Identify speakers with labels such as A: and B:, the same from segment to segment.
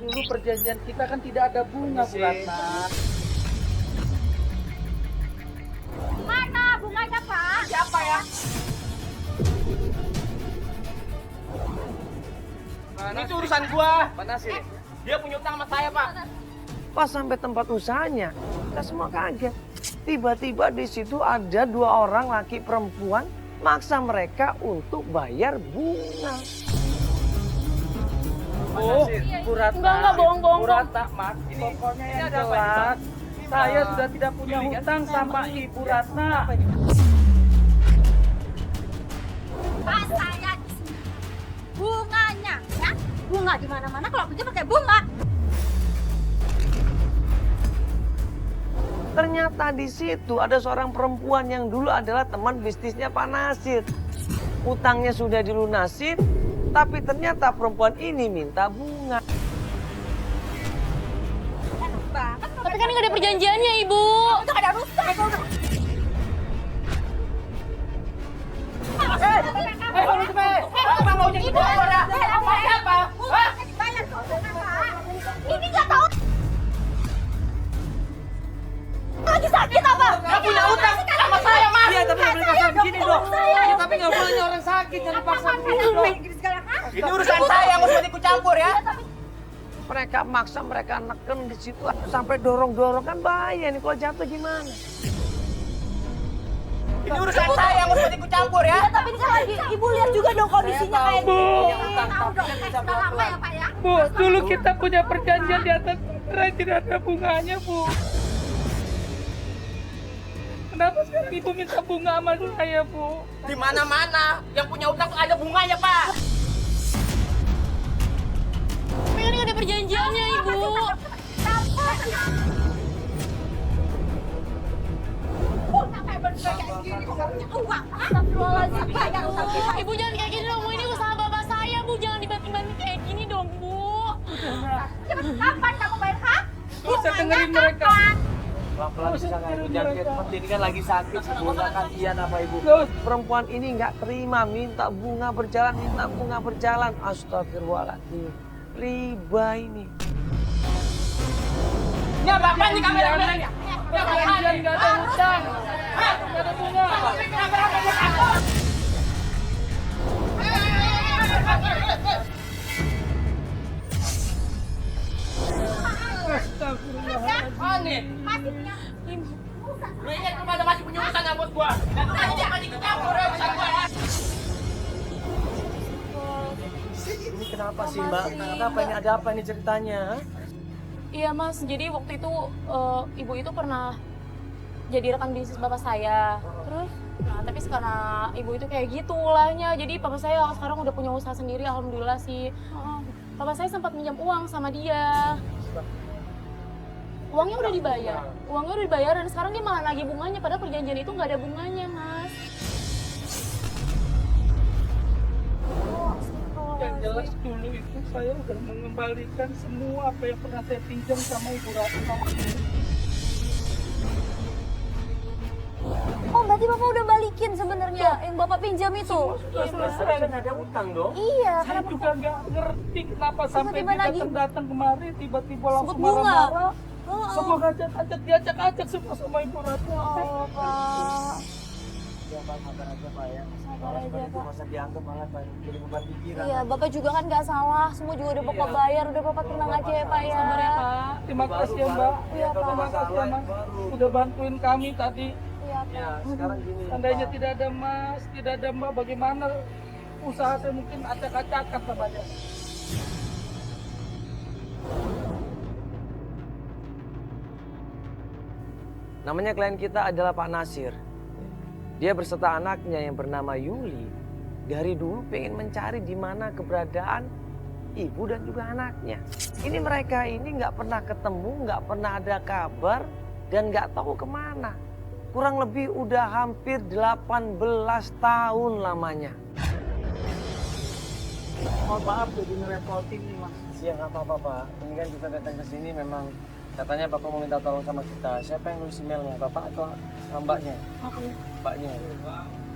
A: dulu perjanjian kita kan tidak ada bunga, Bu Ratna.
B: Mana bunganya, Pak?
A: Siapa ya?
C: Itu urusan gua. Pak Nasir. Dia punya utang sama saya, Pak.
D: Pas sampai tempat usahanya, kita semua kaget. Tiba-tiba di situ ada 2 orang laki perempuan maksa mereka untuk bayar bunga.
A: Oh, Bu Ratna.
B: Enggak, bohong-bohong.
A: Bu Ratna, Mas. Pokoknya yang jelas, saya sudah tidak punya hutang sama Ibu Ratna.
B: Pak, saya di sini. Bunganya, ya? Bunga di mana-mana kalau kerja pakai bunga.
D: Ternyata di situ ada seorang perempuan yang dulu adalah teman bisnisnya Pak Nasir. Utangnya sudah dilunasin, tapi ternyata perempuan ini minta bunga.
B: Enak banget.
E: Tapi kan nggak ada perjanjiannya, Ibu.
B: Udah ada rusak.
C: Abang mau jadi bogor ya? Apa siapa? Hah?
B: Dibayar kok, Pak. Ini nggak tahu. Lagi sakit apa?
C: Nggak punya utang sama saya, Mas.
A: Iya, tapi nggak boleh kasar begini dong.
C: Ya, tapi nggak boleh orang sakit, jangan paksa begini dong.
B: Ini
C: Ini urusan saya, nggak usah ikut campur ya.
D: Mereka maksa, mereka neken di situ sampai dorong-dorong, kan bahaya nih kalau jatuh gimana?
C: Ini urusan saya, nggak usah ikut campur ya.
B: Tapi ini kan lagi, Ibu lihat juga dong kondisinya kayak
A: Bu.
B: gini. Tahu dong, sudah lama ya Pak ya?
A: Bu, dulu kita punya perjanjian di atas cerai tidak ada bunganya, Bu. Kenapa sekarang Ibu minta bunga sama saya, Bu?
C: Di mana-mana yang punya utang tuh ada bunganya, Pak.
E: Tapi kan nggak ada perjanjiannya, Ibu. Ibu jangan kayak gini dong, Bu. Ini usaha bapak saya, Bu. Jangan dibanting-banting kayak gini dong, Bu.
B: Kapan kamu bayar, Kak?
A: Gak usah dengerin mereka.
D: Pelan-pelan bisa nggak ibu, jangan kayak seperti ini kan lagi sakit, ibu nggak kasihan apa ibu? Perempuan ini nggak terima, minta bunga berjalan, astagfirullahaladzim. Riba ini.
C: Ini apa nih kamera-kameranya?
A: Perjanjian nggak ada hutang. Nggak ada bunga. Astagfirullahaladzim.
C: Aneh. Lu ingat kepada masih punya urusan nggak buat gua? Dan lu jangan ikut campur ya urusan gua ya.
D: Ini kenapa sih mbak? Kenapa ini, ada apa ini ceritanya?
E: Iya, Mas. Jadi waktu itu Ibu itu pernah jadi rekan bisnis bapak saya. Terus, nah tapi karena Ibu itu kayak gitu ulahnya. Jadi papa saya sekarang udah punya usaha sendiri, alhamdulillah sih. Papa saya sempat minjam uang sama dia. Uangnya udah dibayar dan sekarang dia malah nagih bunganya. Padahal perjanjian itu nggak ada bunganya, Mas.
A: Yang jelas dulu itu saya udah mengembalikan semua apa yang pernah saya pinjam sama Ibu Ratna.
B: Oh, berarti Bapak udah balikin sebenarnya yang Bapak pinjam itu?
A: Sudah selesai.
D: Kan ada utang dong.
B: Iya,
A: Saya
B: kenapa
A: juga nggak ngerti kenapa sampai
B: Tiba-tiba
A: dia
B: lagi
A: datang kemari tiba-tiba langsung
B: sebut bunga?
A: marah-marah.
B: Oh,
A: Semua ajak diajak semua sama Ibu Ratna.
B: oh, Pak.
D: Ya pak, sabar aja pak ya.
B: Sabar
D: Kalau
B: aja,
D: seperti itu
B: Pak.
D: masa dianggap malah jadi beban pikiran.
B: Iya, Bapak juga kan nggak salah. Semua juga udah Bapak bayar. Udah Bapak tenang aja ya, Pak ya.
E: Sabar ya, Pak.
A: Terima kasih ya Mbak.
B: Iya, Pak.
A: Terima kasih ya Mas. Udah bantuin kami tadi.
B: Iya, Pak.
D: Ya sekarang gini.
A: Seandainya
D: Pak.
A: tidak ada Mas, tidak ada Mbak, bagaimana usaha saya mungkin acak-acakan namanya.
D: Namanya klien kita adalah Pak Nasir. Dia berserta anaknya yang bernama Yuli. Dari dulu pengen mencari di mana keberadaan ibu dan juga anaknya. Ini mereka ini nggak pernah ketemu, nggak pernah ada kabar, dan nggak tahu kemana. Kurang lebih udah hampir 18 tahun lamanya.
A: Mohon maaf jadi ngerepotin nih Mas.
D: Ya nggak apa-apa Pak. Ini kan kita datang ke sini memang katanya Bapak mau minta tolong sama kita. Siapa yang nulis emailnya? Bapak atau mbaknya? Mbaknya.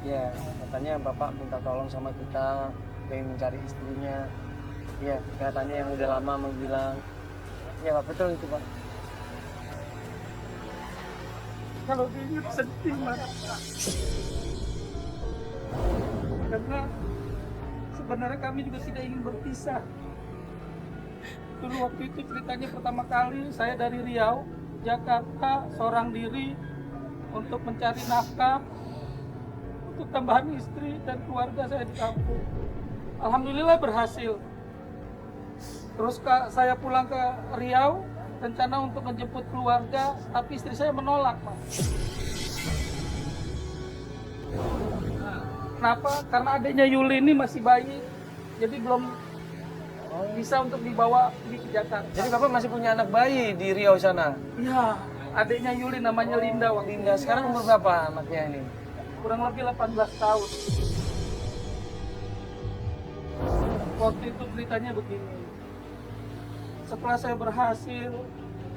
D: Ya, katanya Bapak minta tolong sama kita, pengen mencari istrinya. Iya, katanya yang udah lama menghilang. Ya Pak, betul itu Pak.
A: Kalau diingat sedih Mas. Karena sebenarnya kami juga tidak ingin berpisah. Dulu waktu itu ceritanya pertama kali saya dari Riau, Jakarta, seorang diri untuk mencari nafkah untuk tambahan istri dan keluarga saya di kampung. Alhamdulillah berhasil. Terus saya pulang ke Riau, rencana untuk menjemput keluarga, tapi istri saya menolak, Pak. Kenapa? Karena adiknya Yuli ini masih bayi, jadi belum bisa untuk dibawa ke Jakarta.
D: Jadi Bapak masih punya anak bayi di Riau sana?
A: Iya, adiknya Yuli namanya Linda.
D: Linda, sekarang umur berapa anaknya ini?
A: Kurang lebih 18 tahun. Waktu itu ceritanya begini. Setelah saya berhasil,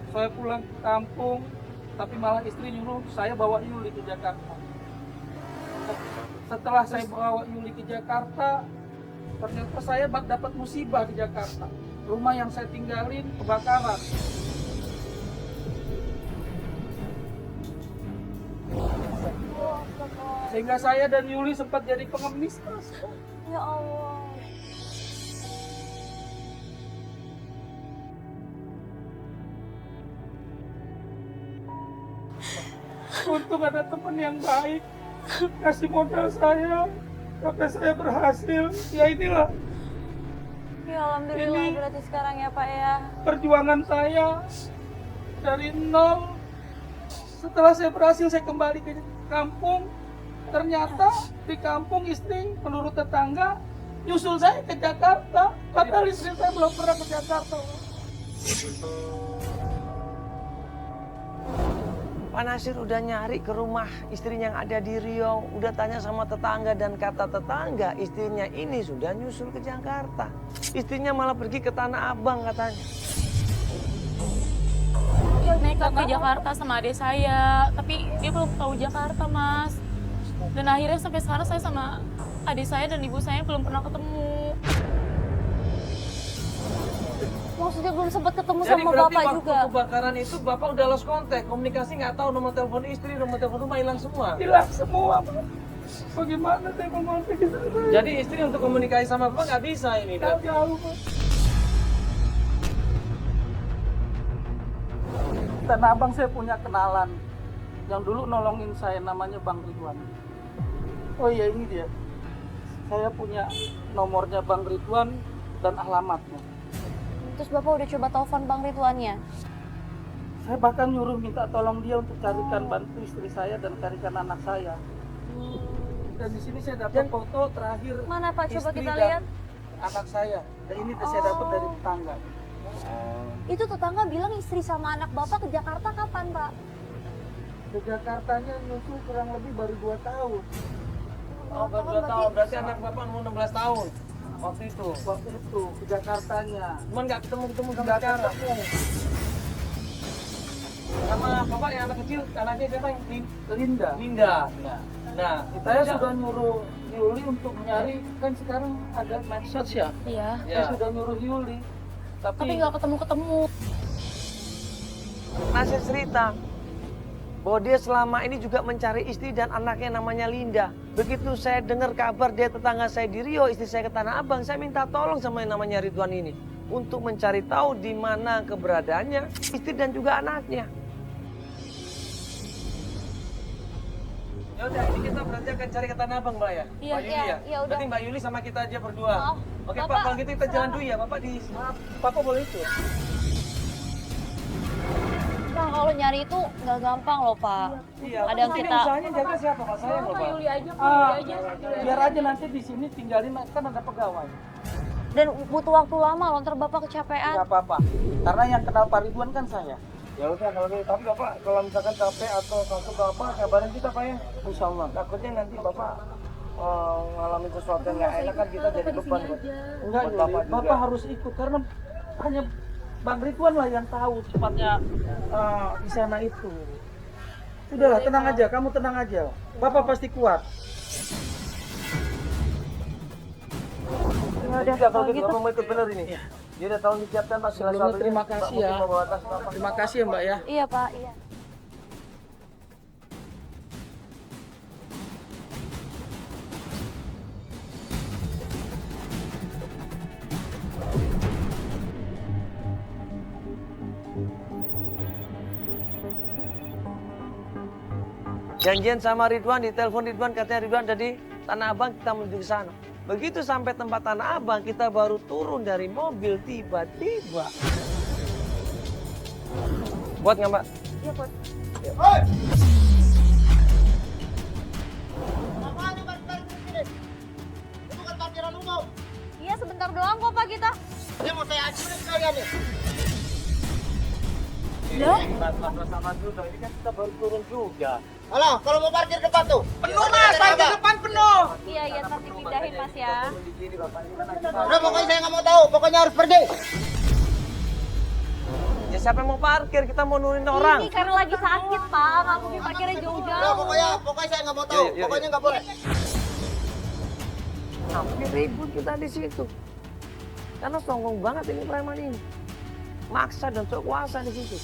A: saya pulang ke kampung, tapi malah istri nyuruh saya bawa Yuli ke Jakarta. Setelah saya bawa Yuli ke Jakarta, ternyata saya dapat musibah di Jakarta. Rumah yang saya tinggalin kebakaran. Sehingga saya dan Yuli sempat jadi pengemis, Mas.
B: Ya Allah.
A: Untung ada teman yang baik kasih modal saya sampai saya berhasil. Ya inilah
B: Ya alhamdulillah
A: Ini-
B: berarti sekarang ya Pak ya.
A: perjuangan saya dari nol. Setelah saya berhasil, saya kembali ke kampung. Ternyata di kampung istri menurut tetangga nyusul saya ke Jakarta. Padahal istri saya belum pernah ke Jakarta.
D: Pak Nasir udah nyari ke rumah istrinya yang ada di Riau, udah tanya sama tetangga dan kata tetangga istrinya ini sudah nyusul ke Jakarta. Istrinya malah pergi ke Tanah Abang katanya.
E: Dia nekat ke Jakarta sama adik saya, tapi dia belum tahu Jakarta, Mas. Dan akhirnya sampai sekarang saya sama adik saya dan ibu saya belum pernah ketemu.
B: Maksudnya belum sempat ketemu
D: Jadi
B: sama
D: berarti
B: Bapak
D: waktu
B: juga.
D: kebakaran itu Bapak udah lost kontak, komunikasi nggak tahu nomor telepon istri, nomor telepon rumah hilang semua.
A: Hilang semua, Pak. Bagaimana saya mau ngontek istri saya?
D: Jadi istri untuk komunikasi sama Bapak nggak bisa ini.
A: Tahu jauh, Pak. Tanah Abang saya punya kenalan yang dulu nolongin saya, namanya Bang Ridwan. Oh iya, ini dia. Saya punya nomornya Bang Ridwan dan alamatnya.
B: Terus Bapak udah coba telepon Bang Ridwannya?
A: Saya bahkan nyuruh minta tolong dia untuk carikan bantu istri saya dan carikan anak saya. Dan di sini saya dapat foto terakhir
B: Mana Pak? Coba
A: istri
B: kita
A: dan
B: lihat.
A: anak saya. Dan ini saya dapat dari tetangga.
B: Itu tetangga bilang istri sama anak Bapak ke Jakarta kapan Pak?
A: Ke Jakartanya nyusul kurang lebih baru 2 tahun.
D: Oh, baru 2 tahun, berarti anak Bapak umur 16 tahun waktu itu.
A: Waktu itu ke Jakartanya.
D: Cuman nggak ketemu-ketemu sama
A: Nggak
D: sekarang.
A: ketemu.
D: Sama Bapak yang anak kecil, anaknya siapa yang
A: Linda.
D: Linda. Nah,
A: Saya sudah nyuruh Yuli untuk nyari, kan sekarang ada medsos ya.
E: Iya.
A: Saya sudah nyuruh Yuli.
E: Tapi nggak ketemu-ketemu.
D: Nasir cerita bahwa dia selama ini juga mencari istri dan anaknya namanya Linda. Begitu saya dengar kabar dia tetangga saya di Riau, istri saya ke Tanah Abang, saya minta tolong sama yang namanya Ridwan ini untuk mencari tahu di mana keberadaannya istri dan juga anaknya. Ya udah, ini kita berarti akan cari ke Tanah Abang, Mbak ya?
E: Iya,
D: Mbak Yuli
B: iya,
D: ya?
B: iya, udah.
D: Berarti Mbak Yuli sama kita aja berdua.
B: Oh,
D: Oke, Pak,
B: Bapak,
D: kalau gitu kita jalan dulu ya, Bapak di...
A: Papa boleh ikut?
B: Bang, kalau nyari itu nggak gampang loh Pak.
D: Iya,
B: Ada yang
D: ini
B: kita-
D: usahanya jaga siapa, Pak? Saya loh, Pak.
E: Yuli aja,
A: Biar aja nanti di sini tinggalin, kan ada pegawai.
B: Dan butuh waktu lama loh, ntar Bapak kecapean.
A: Nggak apa-apa. Karena yang kenal Pak Ridwan kan saya.
D: Ya udah kalau gitu, tapi Bapak kalau misalkan capek atau sakit atau apa, kabarin kita Pak ya.
A: Insya Allah.
D: Takutnya nanti Bapak ngalamin sesuatu yang nggak enak kan kita jadi beban buat
A: Enggak,
D: buat
A: Yuli.
D: Bapak juga.
A: Bapak harus ikut karena hanya Bang Ridwan lah yang tahu tempatnya di sana itu. Sudahlah, tenang aja, kamu tenang aja. Bapak pasti kuat.
D: udah kalau gitu Bapak mau ikut bener ini. Dia udah tolong disiapkan Pak.
A: Sebelumnya terima kasih ya. Terima kasih ya Mbak ya.
E: Iya Pak, iya.
D: Janjian sama Ridwan, di telepon Ridwan katanya Ridwan dari Tanah Abang kita menuju ke sana. Begitu sampai tempat Tanah Abang kita baru turun dari mobil tiba-tiba. Buat nggak Mbak?
E: Iya Pak.
C: Itu kan parkiran umum.
B: Iya sebentar doang kok Pak kita.
C: Ini mau saya ajuin sekalian nih.
D: Mas sama dulu, ini kan kita baru turun juga.
C: Halo, kalau mau parkir depan tuh. Penuh mas, parkir depan penuh.
B: Iya iya ntar dipindahin Mas ya.
C: Udah pokoknya saya nggak mau tahu, pokoknya harus pergi.
D: Ya siapa yang mau parkir? Kita mau nurunin orang.
B: Ini karena lagi sakit Pak, nggak mungkin parkirnya
C: Udah
B: jauh-jauh.
C: pokoknya saya nggak mau tahu,
D: Yuk.
C: pokoknya nggak boleh.
D: Hampir ribut kita di situ. Karena sombong banget ini preman ini. Maksa dan sok kuasa di situ.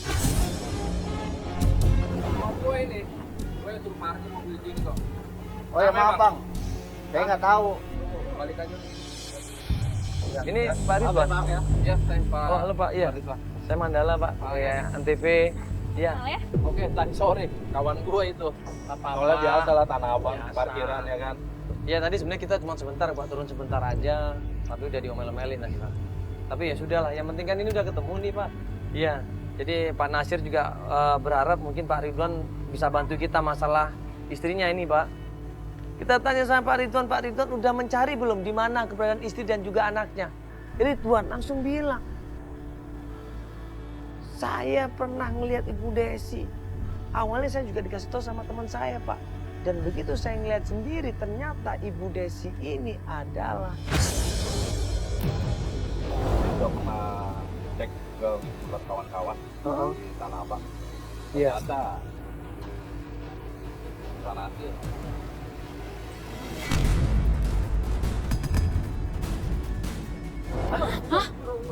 A: Gue ini, gue turun parkir mobil ini kok.
C: Oh ya maaf bang, saya nggak tahu.
A: Balik aja.
D: Ini Pak Ridwan.
A: Maaf ya. Ya, saya Pak.
D: Oh, halo Pak. Iya. Saya Mandala Pak. Ya, NTV. Iya.
B: Kenal ya?
A: Oke, tadi sore kawan gue itu. Soalnya biasa lah Tanah Abang, parkiran ya kan.
D: Iya tadi sebenarnya kita cuma sebentar Pak, turun sebentar aja. Tapi udah diomel-omelin tadi Pak. Tapi ya sudah lah, yang penting kan ini udah ketemu nih Pak. Iya. Jadi Pak Nasir juga berharap mungkin Pak Ridwan bisa bantu kita masalah istrinya ini Pak. Kita tanya sama Pak Ridwan udah mencari belum di mana keberadaan istri dan juga anaknya? Ridwan langsung bilang, saya pernah ngelihat Ibu Desi. Awalnya saya juga dikasih tahu sama teman saya Pak. Dan begitu saya ngeliat sendiri ternyata Ibu Desi ini adalah
F: Udah pernah cek ke kawan-kawan di Tanah Abang.
D: Iya.
F: Ternyata bukan hasil.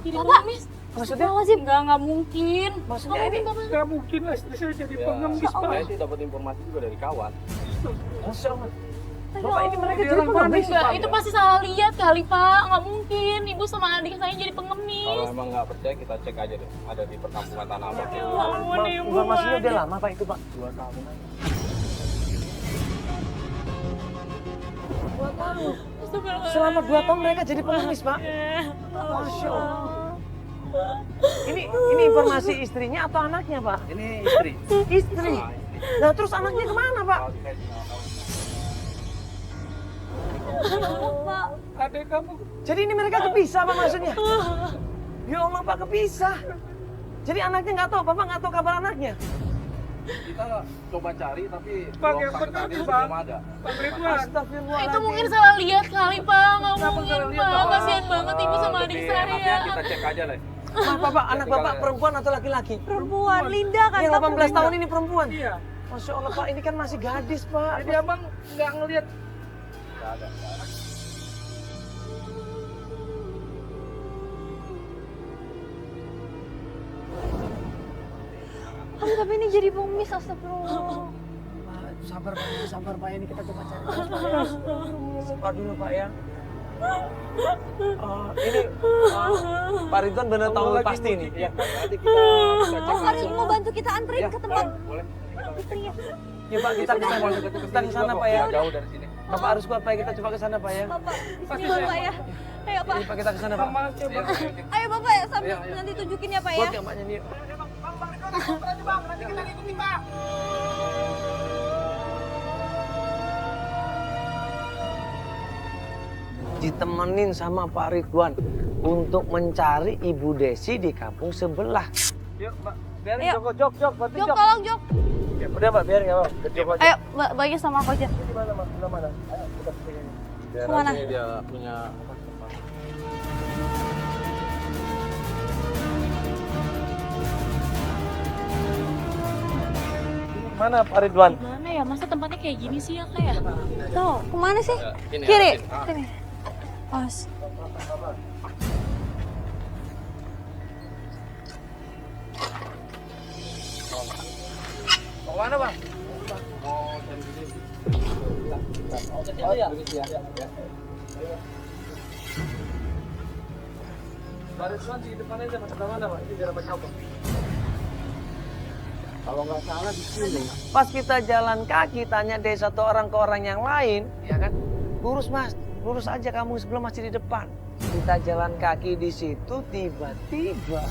E: Tidak pengemis.
D: Maksudnya?
E: Nggak mungkin.
D: Maksudnya ini
A: Gak mungkin lah istri saya jadi pengemis Pak.
F: Saya sih dapat informasi juga dari kawan.
D: Masya Allah. Bapak ini mereka
A: Dia
D: jadi
A: orang
D: pengemis.
E: Enggak, itu pasti salah lihat kali Pak. Nggak mungkin. Ibu sama adik saya jadi
F: Kalau
E: pengemis.
F: emang nggak percaya kita cek aja deh. Ada di perkampungan Tanah Abang.
D: Informasinya udah lama Pak itu Pak.
F: 2 tahun.
D: Selama 2 tahun mereka jadi pengemis Pak. Masya Allah. Ini informasi istrinya atau anaknya Pak?
F: Ini istri.
D: Istri. Nah terus anaknya kemana Pak?
A: Pak, adek kamu
D: Jadi ini mereka kepisah Pak maksudnya? Ya Allah Pak kepisah. Jadi anaknya nggak tahu, Bapak nggak tahu kabar anaknya?
F: Kita coba cari tapi
A: Pak,
F: belum
A: yang
F: sampai
A: benar
F: tadi
A: nih,
F: belum
A: Bang.
F: ada.
A: Pak Ridwan.
D: Astagfirullahaladzim.
E: Itu mungkin salah lihat kali Pak. Nggak
A: Kenapa
E: mungkin
A: salah lihat,
E: Pak.
A: Pak?
E: Kasihan banget ibu sama adik
F: Lebih
E: saya.
F: enaknya kita cek aja deh.
D: Maaf Bapak, anak Bapak perempuan atau laki-laki?
B: Perempuan, Linda kan.
D: Yang 18 tahun ini perempuan?
A: Iya.
D: Masya Allah Pak, ini kan masih gadis Pak.
A: Jadi abang nggak ngelihat.
F: Nggak ada.
B: Aduh tapi ini jadi pengemis astagfirullah.
D: Pak, sabar Pak, ini kita coba cari. Sabar dulu Pak ya. Ini Pak Ridwan benar tahu pasti ini.
F: Iya, nanti kita cek
B: Oh Karin mau bantu kita anterin ke tempat
F: boleh.
B: istrinya.
D: Ya Pak, kita ke sana. Kita ke sana Pak ya.
F: Jauh dari sini.
D: Bapak harus kuat Pak, kita coba ke sana Pak ya.
B: Bapak, bismillah Pak ya. Ayo Pak.
D: Iya Pak, kita ke sana Pak.
A: Sama aja bang.
B: Ayo Bapak ya sambil nanti tunjukin ya Pak ya.
D: Buat nggak Mbaknya nih? Ditemenin sama Pak Ridwan untuk mencari Ibu Desi di kampung sebelah. Yuk Mbak, biarin
B: Ayo.
D: Jok, bantu
B: Jok
D: Jok.
B: tolong Jok.
D: Ya, udah Mbak, biarin ya Mbak. Jok aja.
B: Ayo Mbaknya sama aku aja.
D: Di mana Mbak? Sebelah mana? Ayo, kita kesini.
F: Biar
B: Kemana?
F: nanti dia punya tempat.
D: Mana Pak Ridwan?
E: Gimana ya? Masa tempatnya kayak gini sih ya Kak ya?
B: Tuh, kemana sih?
F: Ini
B: Kiri.
F: ada sini.
B: Sini.
E: Pas.
C: Mau kemana bang?
A: Barusan di depan aja, Mas. Mana, Pak? Ini daerah apa?
F: Kalau nggak salah di sini.
D: Pas kita jalan kaki tanya dari satu orang ke orang yang lain, ya kan? Lurus mas, lurus aja kamu sebelum masih di depan. Kita jalan kaki di situ tiba-tiba